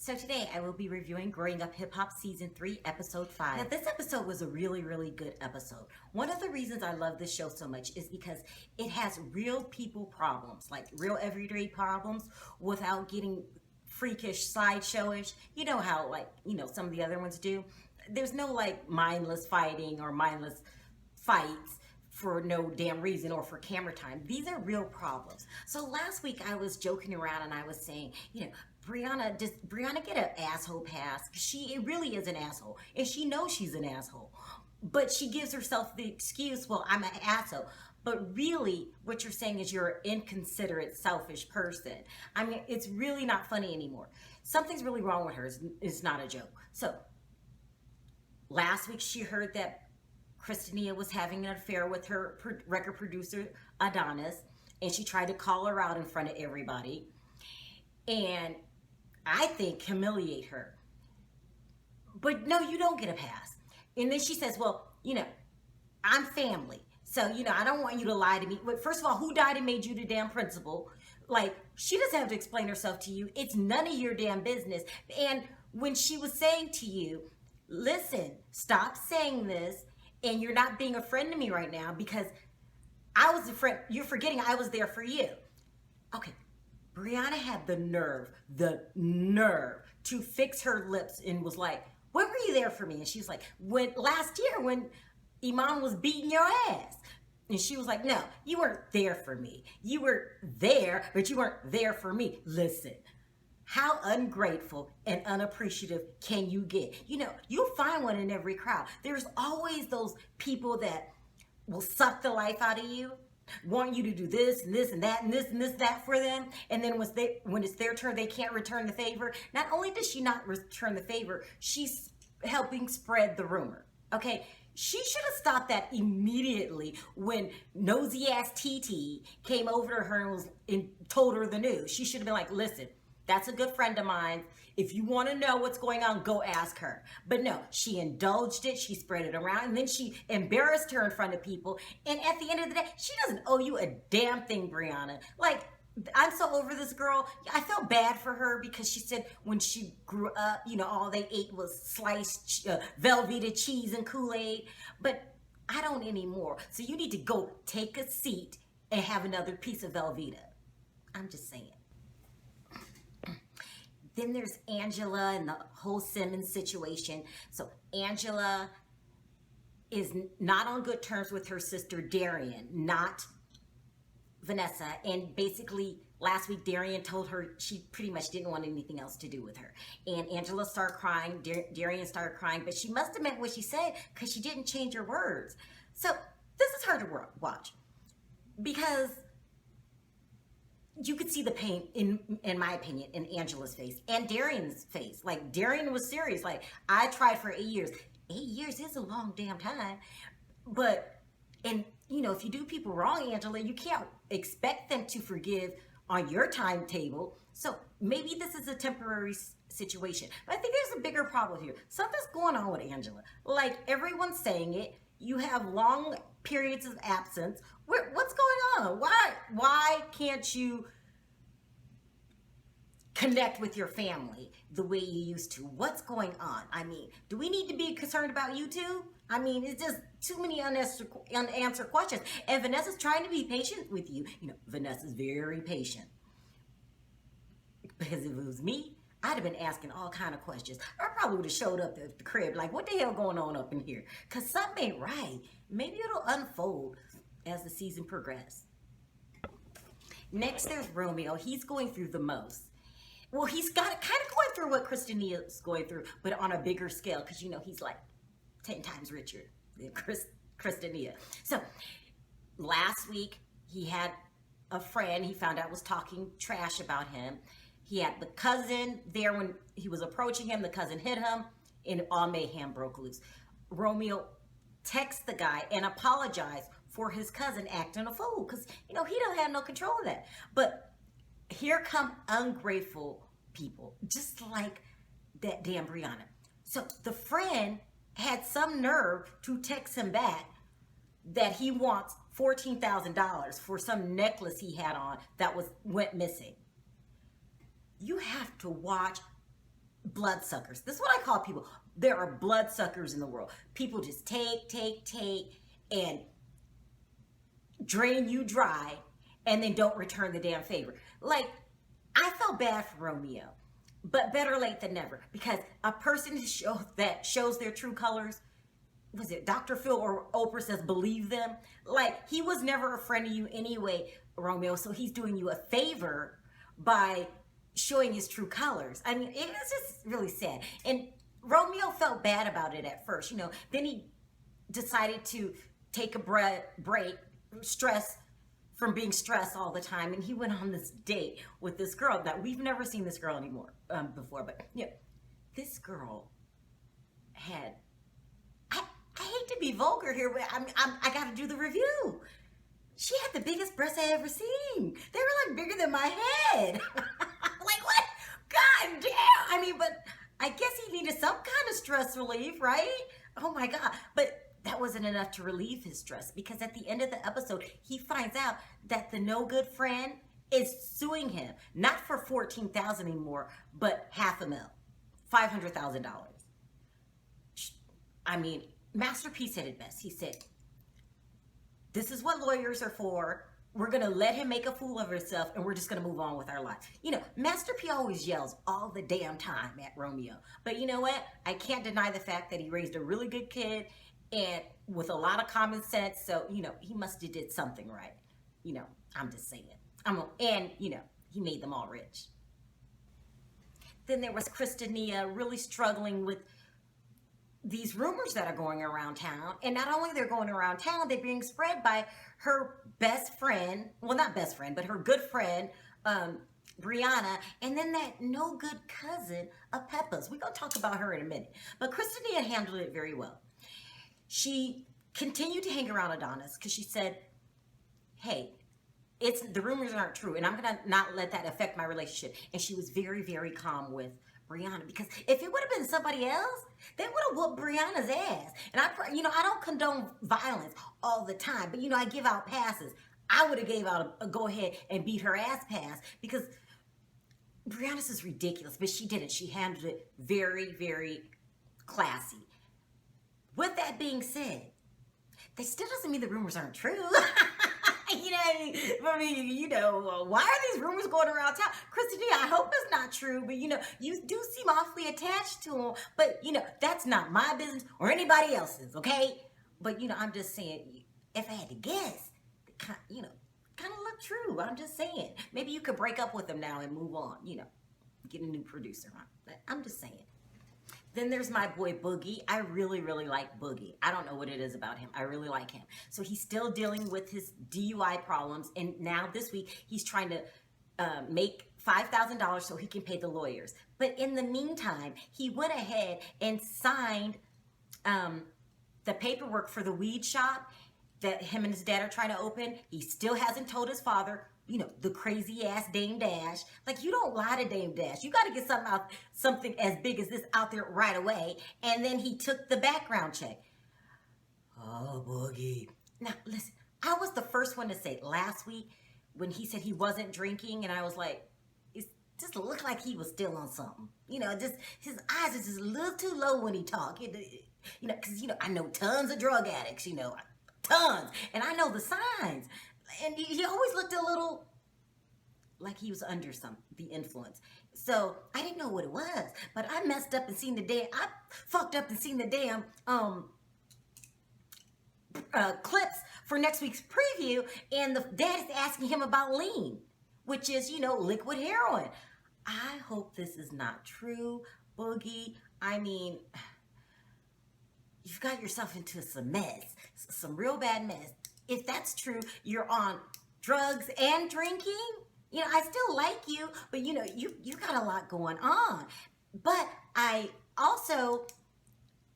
So today I will be reviewing Growing Up Hip Hop Season 3, Episode 5. Now this episode was a really good episode. One of the reasons I love this show so much is because it has real people problems, like real everyday problems without getting freakish, sideshowish. You know how some of the other ones do. There's no mindless fighting or mindless fights for no damn reason or for camera time. These are real problems. So last week I was joking around and I was saying, Brianna, does Brianna get an asshole pass? She really is an asshole, and she knows she's an asshole, but she gives herself the excuse, well, I'm an asshole. But really, what you're saying is you're an inconsiderate, selfish person. I mean, it's really not funny anymore. Something's really wrong with her. It's not a joke. So last week she heard that Kristinia was having an affair with her record producer, Adonis, and she tried to call her out in front of everybody. And I think humiliate her. But no, you don't get a pass. And then she says, well, I'm family. So, I don't want you to lie to me. But first of all, who died and made you the damn principal? She doesn't have to explain herself to you. It's none of your damn business. And when she was saying to you, listen, stop saying this, and you're not being a friend to me right now because I was a friend. You're forgetting I was there for you. Okay. Brianna had the nerve to fix her lips and was like, when were you there for me? And she was like, last year when Iman was beating your ass. And she was like, no, you weren't there for me. You were there, but you weren't there for me. Listen, how ungrateful and unappreciative can you get? You'll find one in every crowd. There's always those people that will suck the life out of you, want you to do this and this and that and this and this, that for them. And then when it's their turn, they can't return the favor. Not only does she not return the favor, she's helping spread the rumor. Okay. She should have stopped that immediately when nosy ass TT came over to her and told her the news. She should have been like, listen, that's a good friend of mine. If you want to know what's going on, go ask her. But no, she indulged it. She spread it around, and then she embarrassed her in front of people. And at the end of the day, she doesn't owe you a damn thing, Brianna. I'm so over this girl. I felt bad for her because she said when she grew up, all they ate was sliced Velveeta cheese and Kool-Aid. But I don't anymore. So you need to go take a seat and have another piece of Velveeta. I'm just saying. Then there's Angela and the whole Simmons situation. So Angela is not on good terms with her sister Darian, not Vanessa. And basically last week Darian told her she pretty much didn't want anything else to do with her. And Angela started crying. Darian started crying, but she must have meant what she said because she didn't change her words. So this is hard to watch because you could see the pain, in my opinion, in Angela's face and Darian's face. Darian was serious. I tried for 8 years. 8 years is a long damn time. But, if you do people wrong, Angela, you can't expect them to forgive on your timetable. So maybe this is a temporary situation. But I think there's a bigger problem here. Something's going on with Angela. Everyone's saying it. You have long periods of absence. What's going on? Why can't you connect with your family the way you used to? What's going on? I mean, do we need to be concerned about you too? I mean, it's just too many unanswered questions. And Vanessa's trying to be patient with you. Vanessa's very patient. Because if it was me, I'd have been asking all kind of questions. I probably would have showed up at the crib what the hell going on up in here? Because something ain't right. Maybe it'll unfold as the season progresses. Next, there's Romeo. He's going through the most. Well, he's got kind of going through what Kristinia is going through, but on a bigger scale because, he's 10 times richer than Kristinia. So last week, he had a friend he found out was talking trash about him. He had the cousin there when he was approaching him. The cousin hit him, and all mayhem broke loose. Romeo texted the guy and apologized for his cousin acting a fool because, he don't have no control of that. But here come ungrateful people, just like that damn Brianna. So the friend had some nerve to text him back that he wants $14,000 for some necklace he had on that went missing. You have to watch bloodsuckers. This is what I call people. There are bloodsuckers in the world. People just take, and drain you dry and then don't return the damn favor. Like, I felt bad for Romeo, but better late than never, because a person that shows their true colors, was it Dr. Phil or Oprah says believe them? Like, he was never a friend of you anyway, Romeo, so he's doing you a favor by showing his true colors. I mean, it was just really sad. And Romeo felt bad about it at first, then he decided to take a break, stress from being stressed all the time, and he went on this date with this girl that we've never seen this girl anymore before, but this girl had, I hate to be vulgar here, but I got to do the review. She had the biggest breasts I ever seen. They were like bigger than my head. Like, what? God damn. I mean, but I guess he needed some kind of stress relief, right? Oh my God. But that wasn't enough to relieve his stress, because at the end of the episode, he finds out that the no good friend is suing him, not for $14,000 anymore, but $500,000, $500,000. I mean, Master P said it best. He said, this is what lawyers are for. We're going to let him make a fool of himself, and we're just going to move on with our lives. Master P always yells all the damn time at Romeo. But you know what? I can't deny the fact that he raised a really good kid and with a lot of common sense. So, he must have did something right. I'm just saying. He made them all rich. Then there was Kristinia really struggling with these rumors that are going around town. And not only they're going around town, they're being spread by her best friend. Well, not best friend, but her good friend, Brianna. And then that no good cousin of Peppa's. We're going to talk about her in a minute. But Kristinia handled it very well. She continued to hang around Adonis because she said, hey, the rumors aren't true, and I'm going to not let that affect my relationship. And she was very, very calm with Brianna, because if it would have been somebody else, they would have whooped Brianna's ass. And I don't condone violence all the time, but I give out passes. I would have gave out a go ahead and beat her ass pass, because Brianna's is ridiculous, but she didn't. She handled it very, very classy. With that being said, that still doesn't mean the rumors aren't true. Why are these rumors going around town? Kristinia, I hope it's not true, but you do seem awfully attached to him. But that's not my business or anybody else's, okay? But I'm just saying, if I had to guess, kind of look true. I'm just saying, maybe you could break up with him now and move on. Get a new producer on. I'm just saying. Then there's my boy Boogie. I really, really like Boogie. I don't know what it is about him. I really like him. So he's still dealing with his DUI problems. And now this week, he's trying to make $5,000 so he can pay the lawyers. But in the meantime, he went ahead and signed the paperwork for the weed shop that him and his dad are trying to open. He still hasn't told his father. The crazy ass Dame Dash. Like, you don't lie to Dame Dash. You got to get something as big as this out there right away. And then he took the background check. Oh, Boogie. Now, listen, I was the first one to say last week when he said he wasn't drinking, and I was like, it just looked like he was still on something. Just his eyes are just a little too low when he talks. Because, I know tons of drug addicts, tons. And I know the signs. And he always looked a little like he was under the influence. So I didn't know what it was, but I messed up and seen I fucked up and seen the damn clips for next week's preview. And the dad is asking him about lean, which is, liquid heroin. I hope this is not true, Boogie. I mean, you've got yourself into some mess, some real bad mess. If that's true, you're on drugs and drinking. I still like you, but you got a lot going on. But I also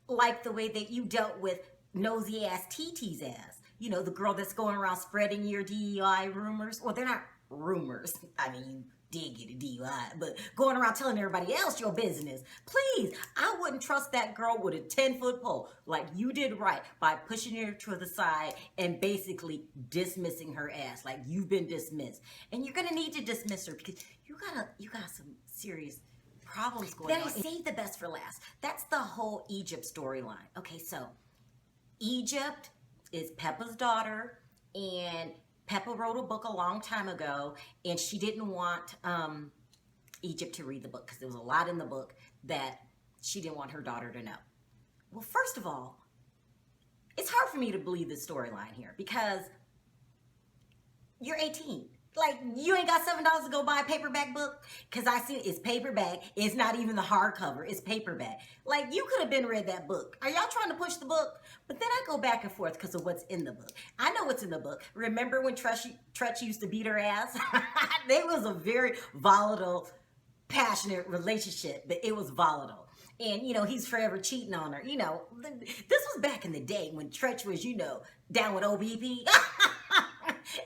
like the way that you dealt with nosy ass TT's ass. The girl that's going around spreading your DUI rumors. Well, they're not rumors. I mean, you did get a DUI, but going around telling everybody else your business. Please, I wouldn't trust that girl with a 10-foot pole. Like, you did right by pushing her to the side and basically dismissing her ass. Like, you've been dismissed. And you're going to need to dismiss her because you got some serious problems going on. Then I saved the best for last. That's the whole Egypt storyline. Okay, so Egypt is Peppa's daughter, and Peppa wrote a book a long time ago, and she didn't want Egypt to read the book because there was a lot in the book that she didn't want her daughter to know. Well, first of all, it's hard for me to believe this storyline here because you're 18. Like, you ain't got $7 to go buy a paperback book? Because I see it's paperback. It's not even the hardcover. It's paperback. Like, you could have been read that book. Are y'all trying to push the book? But then I go back and forth because of what's in the book. I know what's in the book. Remember when Tretch used to beat her ass? It was a very volatile, passionate relationship, but it was volatile. And, you know, he's forever cheating on her. You know, this was back in the day when Tretch was, you know, down with OBP.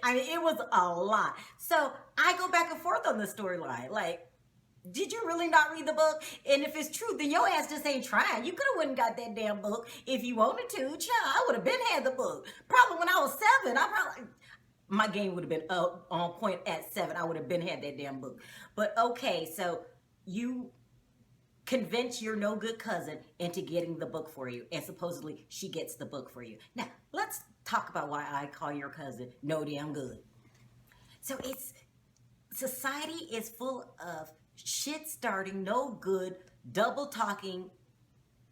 I mean, it was a lot. So I go back and forth on the storyline. Like, did you really not read the book? And if it's true, then your ass just ain't trying. You could have went and got that damn book if you wanted to. Child, I would have been had the book. Probably when I was 7, my game would have been up on point at 7. I would have been had that damn book. But okay, so you convince your no good cousin into getting the book for you, and supposedly she gets the book for you. Now, let's talk about why I call your cousin no damn good. So society is full of shit starting, no good, double talking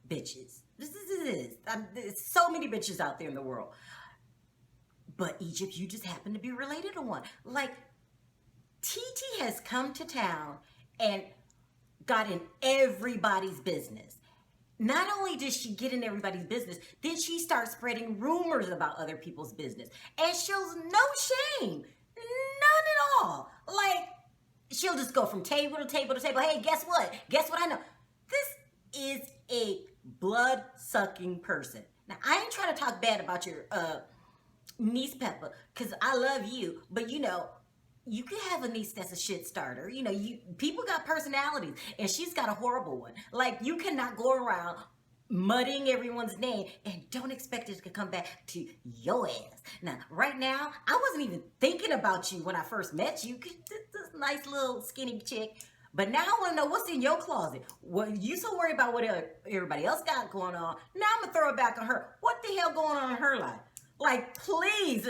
bitches. There's so many bitches out there in the world. But Egypt, you just happen to be related to one. Like, TT has come to town and got in everybody's business. Not only did she get in everybody's business, then she starts spreading rumors about other people's business and shows no shame, none at all. Like, she'll just go from table to table to table. Hey, guess what? Guess what I know? This is a blood-sucking person. Now, I ain't trying to talk bad about your niece Peppa, because I love you, but you know, you can have a niece that's a shit starter. You know, people got personalities, and she's got a horrible one. Like, you cannot go around muddying everyone's name and don't expect it to come back to your ass. Now, right now, I wasn't even thinking about you when I first met you. This nice little skinny chick. But now I want to know what's in your closet. Well, you so worried about what everybody else got going on. Now I'm going to throw it back on her. What the hell going on in her life? Like, please,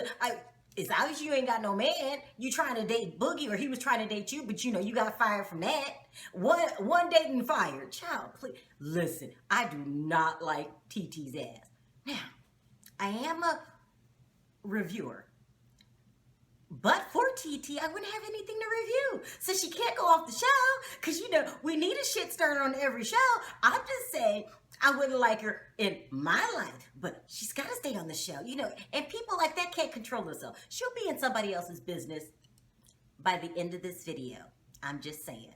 it's obvious you ain't got no man. You trying to date Boogie, or he was trying to date you, but you know, you got fired from that. One dating fired. Child, please. Listen, I do not like TT's ass. Now, I am a reviewer. But for TT, I wouldn't have anything to review. So she can't go off the show, because, you know, we need a shit starter on every show. I'm just saying, I wouldn't like her in my life, but she's got to stay on the show, you know, and people like that can't control themselves. She'll be in somebody else's business by the end of this video. I'm just saying.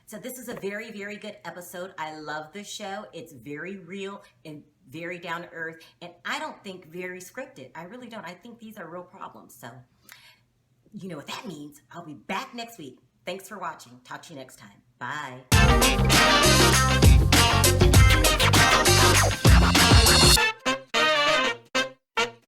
So this is a very, very good episode. I love the show. It's very real and very down to earth, and I don't think very scripted. I really don't. I think these are real problems. So, you know what that means. I'll be back next week. Thanks for watching. Talk to you next time. Bye.